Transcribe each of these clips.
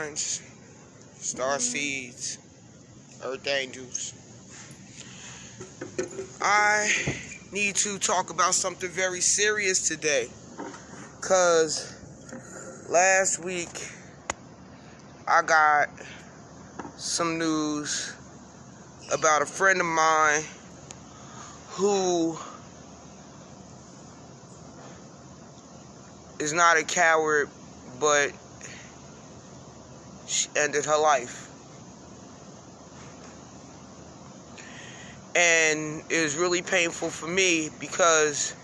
signs, star seeds, earth angels. I need to talk about something very serious today, because last week I got some news about a friend of mine who is not a coward, but she ended her life. And it was really painful for me because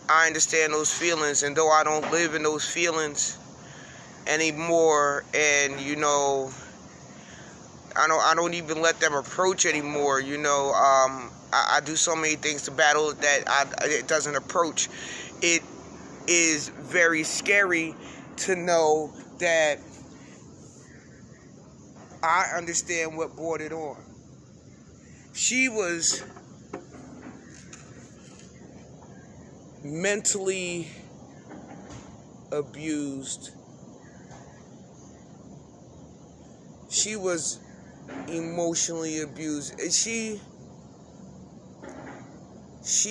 I understand those feelings, and though I don't live in those feelings anymore, and I don't even let them approach anymore. I do so many things to battle that it doesn't approach. It is very scary to know that I understand what brought it on. She was mentally abused. She was emotionally abused. And she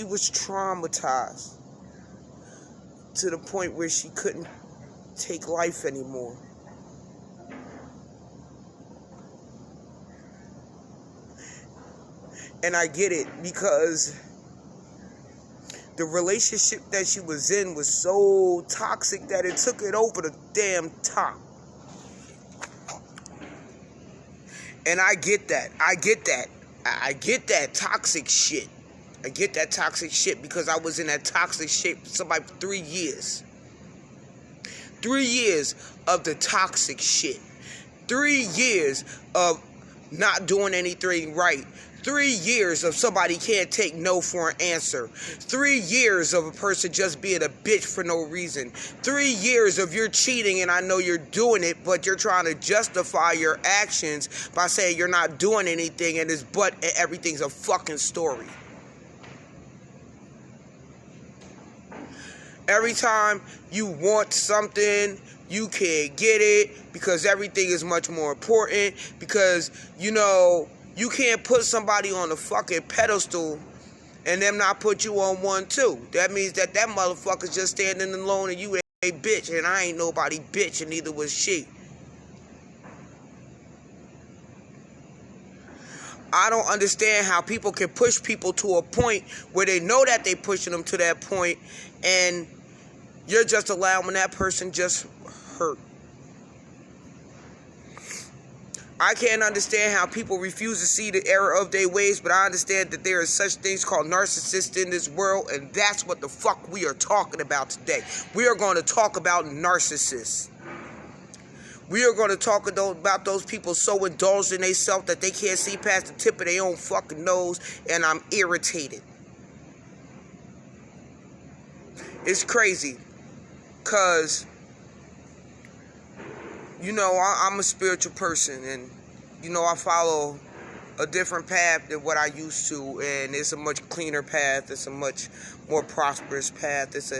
was traumatized to the point where she couldn't take life anymore. And I get it, because the relationship that she was in was so toxic that it took it over the damn top. And I get that. I get that toxic shit. I get that toxic shit because I was in that toxic shit for somebody for 3 years. 3 years of the toxic shit. 3 years of not doing anything right. 3 years of somebody can't take no for an answer. 3 years of a person just being a bitch for no reason. 3 years of you're cheating and I know you're doing it, but you're trying to justify your actions by saying you're not doing anything and everything's a fucking story. Every time you want something, you can't get it because everything is much more important, because you can't put somebody on a fucking pedestal and them not put you on one too. That means that motherfucker's just standing alone and you a bitch, and I ain't nobody bitch, and neither was she. I don't understand how people can push people to a point where they know that they pushing them to that point, and you're just allowing that person just hurt. I can't understand how people refuse to see the error of their ways, but I understand that there are such things called narcissists in this world, and that's what the fuck we are talking about today. We are going to talk about narcissists. We are going to talk about those people so indulged in themselves that they can't see past the tip of their own fucking nose, and I'm irritated. It's crazy, because I'm a spiritual person, and I follow a different path than what I used to, and it's a much cleaner path. It's a much more prosperous path. It's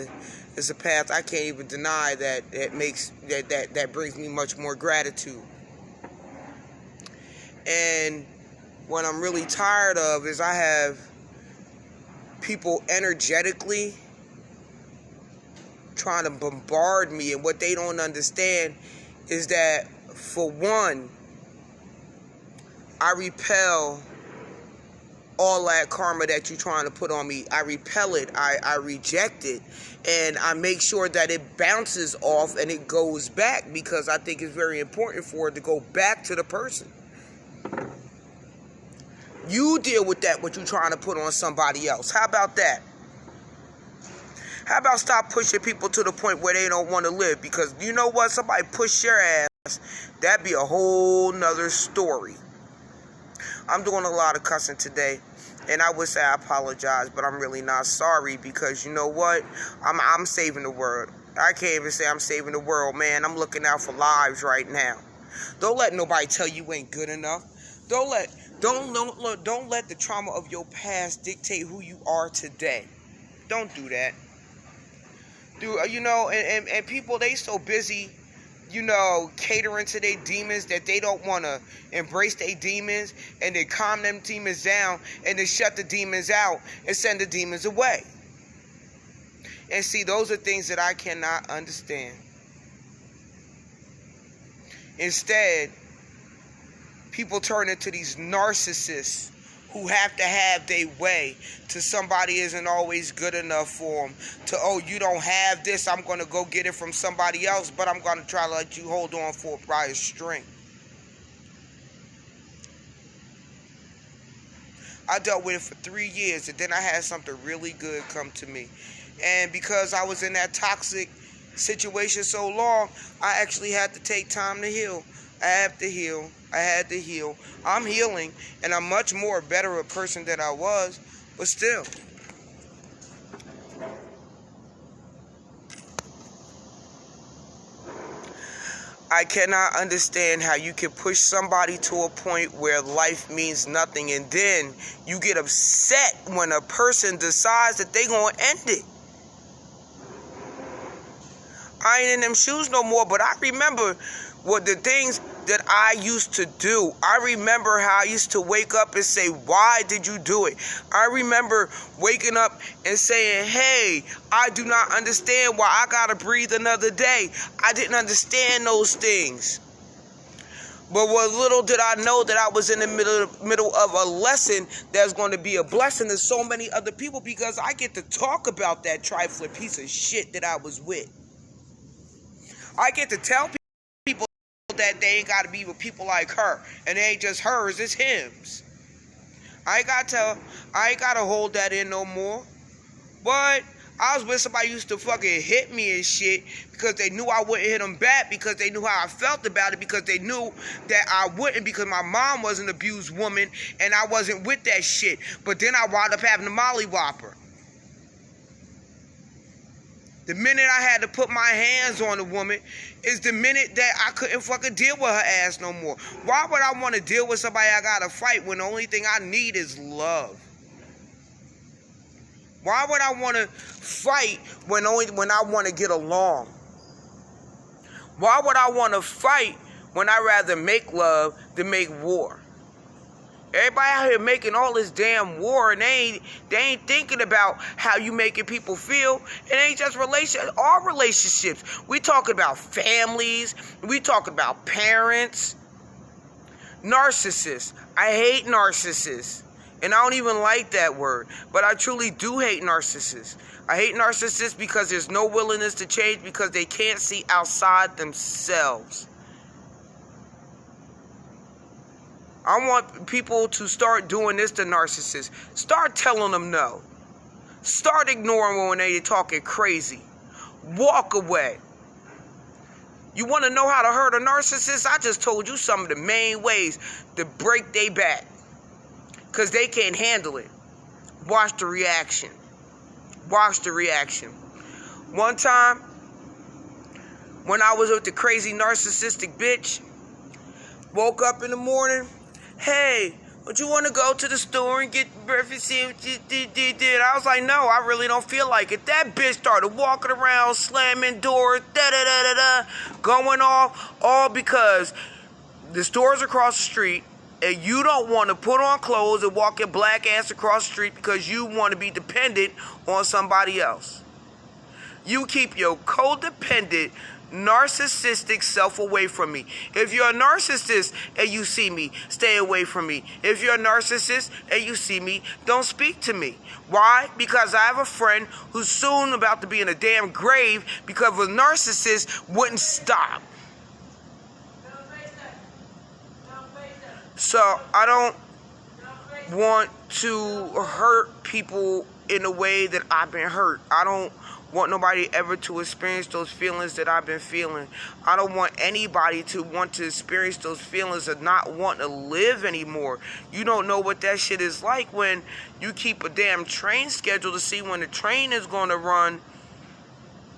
a path I can't even deny that brings me much more gratitude. And what I'm really tired of is I have people energetically trying to bombard me, and what they don't understand is that, for one, I repel all that karma that you're trying to put on me. I repel it, I reject it, and I make sure that it bounces off and it goes back, because I think it's very important for it to go back to the person. You deal with that, what you're trying to put on somebody else. How about that? How about stop pushing people to the point where they don't want to live? Because you know what? Somebody push your ass, that'd be a whole nother story. I'm doing a lot of cussing today, and I would say I apologize, but I'm really not sorry, because you know what? I'm saving the world. I can't even say I'm saving the world, man. I'm looking out for lives right now. Don't let nobody tell you ain't good enough. Don't let the trauma of your past dictate who you are today. Don't do that. And people, they so busy catering to their demons, that they don't want to embrace their demons, and they calm them demons down, and they shut the demons out and send the demons away. And see, those are things that I cannot understand. Instead, people turn into these narcissists who have to have their way, to somebody isn't always good enough for them, to, oh, you don't have this, I'm going to go get it from somebody else, but I'm going to try to let you hold on for a prior string. I dealt with it for 3 years, and then I had something really good come to me. And because I was in that toxic situation so long, I actually had to take time to heal. I had to heal. I'm healing, and I'm much more better a person than I was, but still. I cannot understand how you can push somebody to a point where life means nothing, and then you get upset when a person decides that they're going to end it. I ain't in them shoes no more, but I remember what the things that I used to do. I remember how I used to wake up and say, why did you do it? I remember waking up and saying, hey, I do not understand why I gotta breathe another day. I didn't understand those things. But what little did I know that I was in the middle of a lesson that's going to be a blessing to so many other people, because I get to talk about that trifling piece of shit that I was with. I get to tell people that they ain't got to be with people like her, and it ain't just hers, it's hims. I ain't got to hold that in no more. But I was with somebody who used to fucking hit me and shit because they knew I wouldn't hit them back, because they knew how I felt about it, because they knew that I wouldn't, because my mom was an abused woman and I wasn't with that shit. But then I wound up having to mollywop her. The minute I had to put my hands on a woman is the minute that I couldn't fucking deal with her ass no more. Why would I want to deal with somebody I gotta fight when the only thing I need is love? Why would I want to fight when I want to get along? Why would I want to fight when I'd rather make love than make war? Everybody out here making all this damn war, and they ain't thinking about how you making people feel. It ain't just all relationships. We talking about families. We talking about parents. Narcissists. I hate narcissists. And I don't even like that word. But I truly do hate narcissists. I hate narcissists because there's no willingness to change, because they can't see outside themselves. I want people to start doing this to narcissists. Start telling them no. Start ignoring them when they're talking crazy. Walk away. You want to know how to hurt a narcissist? I just told you some of the main ways to break their back, because they can't handle it. Watch the reaction. Watch the reaction. One time, when I was with the crazy narcissistic bitch, woke up in the morning, hey, would you want to go to the store and get breakfast? I was like, no, I really don't feel like it. That bitch started walking around, slamming doors, going off, all because the store's across the street, and you don't want to put on clothes and walk your black ass across the street because you want to be dependent on somebody else. You keep your codependent, narcissistic self away from me. If you're a narcissist and you see me, stay away from me. If you're a narcissist and you see me, don't speak to me. Why? Because I have a friend who's soon about to be in a damn grave because a narcissist wouldn't stop. So I don't want to hurt people in a way that I've been hurt. I don't want nobody ever to experience those feelings that I've been feeling. I don't want anybody to want to experience those feelings of not wanting to live anymore. You don't know what that shit is like when you keep a damn train schedule to see when the train is going to run,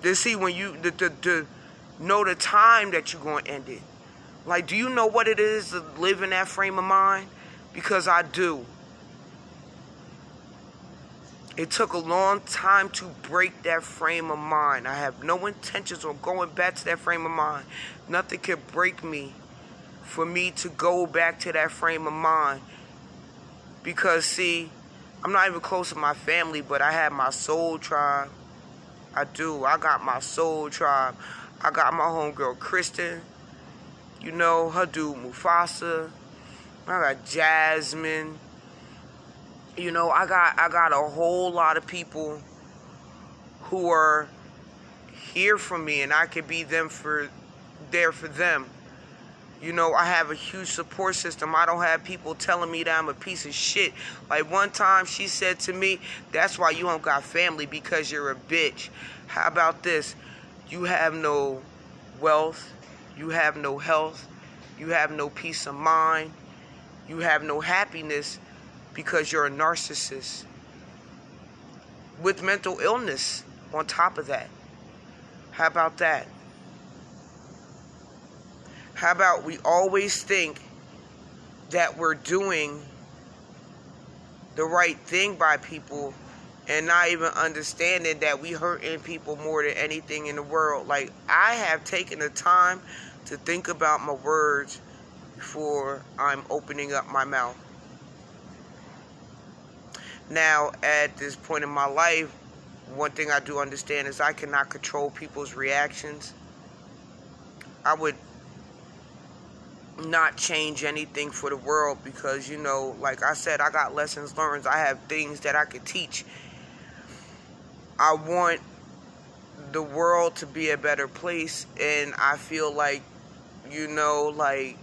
to see when you to know the time that you're going to end it. Like, do you know what it is to live in that frame of mind? Because I do. It took a long time to break that frame of mind. I have no intentions of going back to that frame of mind. Nothing could break me for me to go back to that frame of mind. Because, see, I'm not even close to my family, but I have my soul tribe. I do. I got my soul tribe. I got my homegirl, Kristen. You know, her dude, Mufasa. I got Jasmine. You know, I got a whole lot of people who are here for me, and I could be there for them. You know, I have a huge support system. I don't have people telling me that I'm a piece of shit. Like one time she said to me, that's why you don't got family, because you're a bitch. How about this? You have no wealth. You have no health. You have no peace of mind. You have no happiness because you're a narcissist with mental illness on top of that. How about that? How about we always think that we're doing the right thing by people and not even understanding that we hurting people more than anything in the world. Like, I have taken the time to think about my words before I'm opening up my mouth. Now, at this point in my life, one thing I do understand is I cannot control people's reactions. I would not change anything for the world because, you know, like I said, I got lessons learned. I have things that I could teach. I want the world to be a better place, and I feel like, you know, like,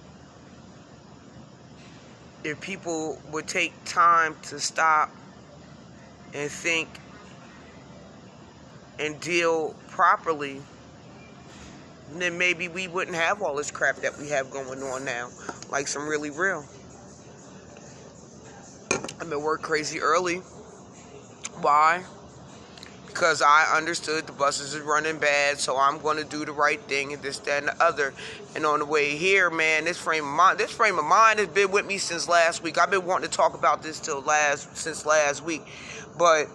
if people would take time to stop and think and deal properly, then maybe we wouldn't have all this crap that we have going on now. Like, some really real. I've been work crazy early. Why? Because I understood the buses is running bad, so I'm going to do the right thing and this, that, and the other. And on the way here, man, this frame of mind has been with me since last week. I've been wanting to talk about this since last week. But,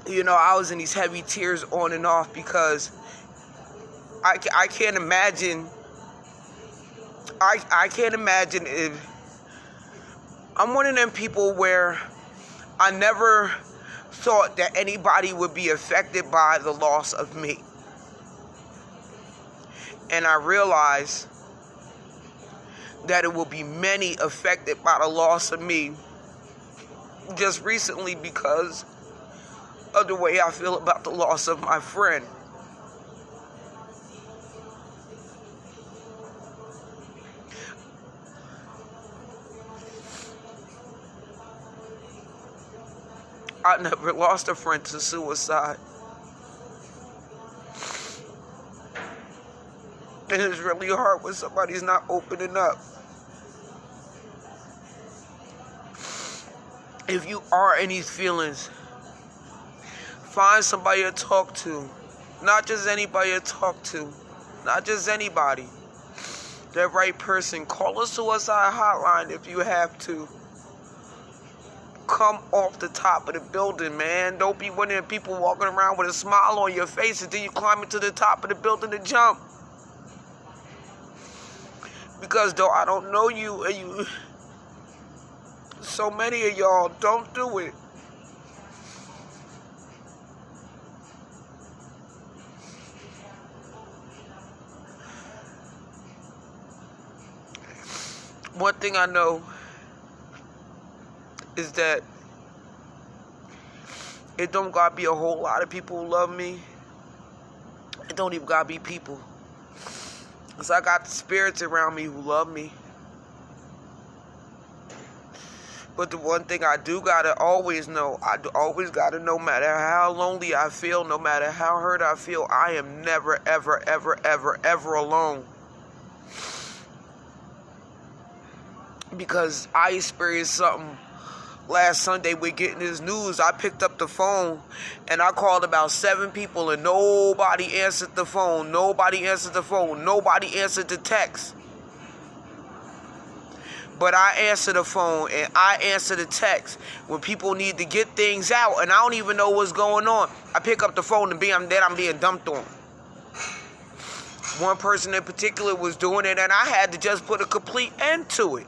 you know, I was in these heavy tears on and off because I can't imagine. I can't imagine if I'm one of them people where I never thought that anybody would be affected by the loss of me. And I realized that it will be many affected by the loss of me just recently because of the way I feel about the loss of my friend. I never lost a friend to suicide. And it's really hard when somebody's not opening up. If you are in these feelings, find somebody to talk to. Not just anybody to talk to. Not just anybody. That right person. Call a suicide hotline if you have to. Come off the top of the building, man. Don't be one of them people walking around with a smile on your face and then you climb into the top of the building to jump. Because though I don't know you, and so many of y'all don't do it. One thing I know is that it don't gotta be a whole lot of people who love me. It don't even gotta be people. Because I got the spirits around me who love me. But the one thing I do gotta always know, I always gotta know, no matter how lonely I feel, no matter how hurt I feel, I am never, ever, ever, ever, ever alone. Because I experienced something last Sunday with getting this news. I picked up the phone and I called about 7 people and nobody answered the phone. Nobody answered the phone. Nobody answered the text. But I answer the phone and I answer the text when people need to get things out and I don't even know what's going on. I pick up the phone and I'm being dumped on. One person in particular was doing it and I had to just put a complete end to it.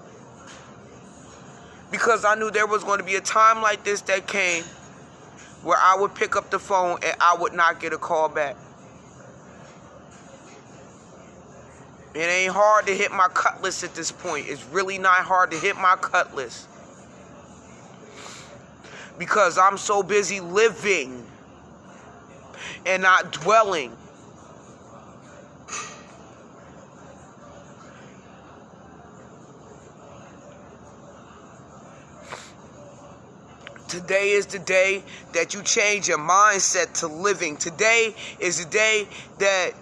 Because I knew there was going to be a time like this that came where I would pick up the phone and I would not get a call back. It ain't hard to hit my cutlass at this point. It's really not hard to hit my cutlass. Because I'm so busy living and not dwelling. Today is the day that you change your mindset to living. Today is the day that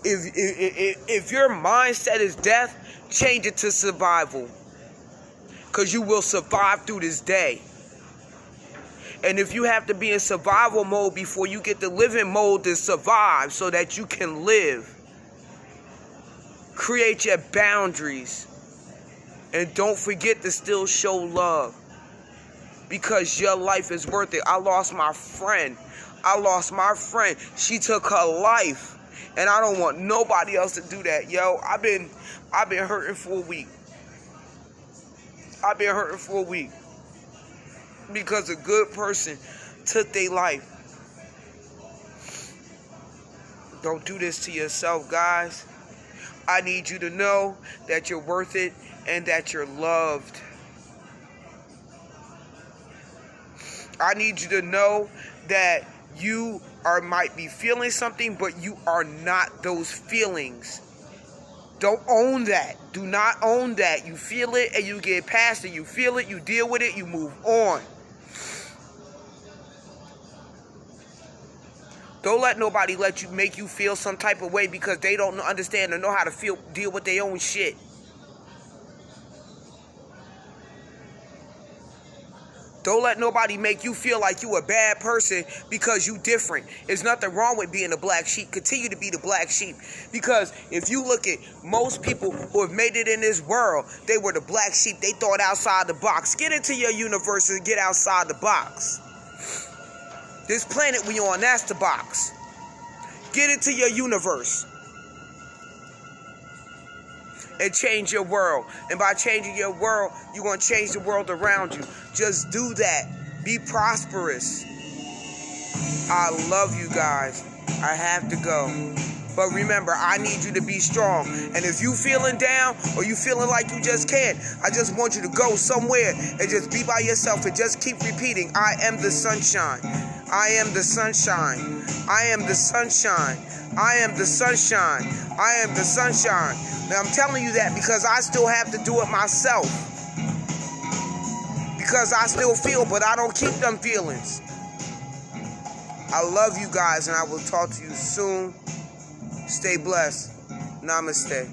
if your mindset is death, change it to survival. Because you will survive through this day. And if you have to be in survival mode before you get the living mode to survive so that you can live, create your boundaries. And don't forget to still show love. Because your life is worth it. I lost my friend. She took her life. And I don't want nobody else to do that, yo. I've been hurting for a week. Because a good person took their life. Don't do this to yourself, guys. I need you to know that you're worth it and that you're loved. I need you to know that you might be feeling something, but you are not those feelings. Don't own that. Do not own that. You feel it and you get past it. You feel it, you deal with it, you move on. Don't let nobody make you feel some type of way because they don't understand or know how to deal with their own shit. Don't let nobody make you feel like you a bad person because you different. There's nothing wrong with being a black sheep. Continue to be the black sheep. Because if you look at most people who have made it in this world, they were the black sheep. They thought outside the box. Get into your universe and get outside the box. This planet we on, that's the box. Get into your universe. And change your world. And by changing your world, you're going to change the world around you. Just do that. Be prosperous. I love you guys. I have to go. But remember, I need you to be strong. And if you feeling down or you feeling like you just can't, I just want you to go somewhere and just be by yourself and just keep repeating, I am the sunshine. I am the sunshine. I am the sunshine. I am the sunshine. I am the sunshine. Now, I'm telling you that because I still have to do it myself. Because I still feel, but I don't keep them feelings. I love you guys, and I will talk to you soon. Stay blessed. Namaste.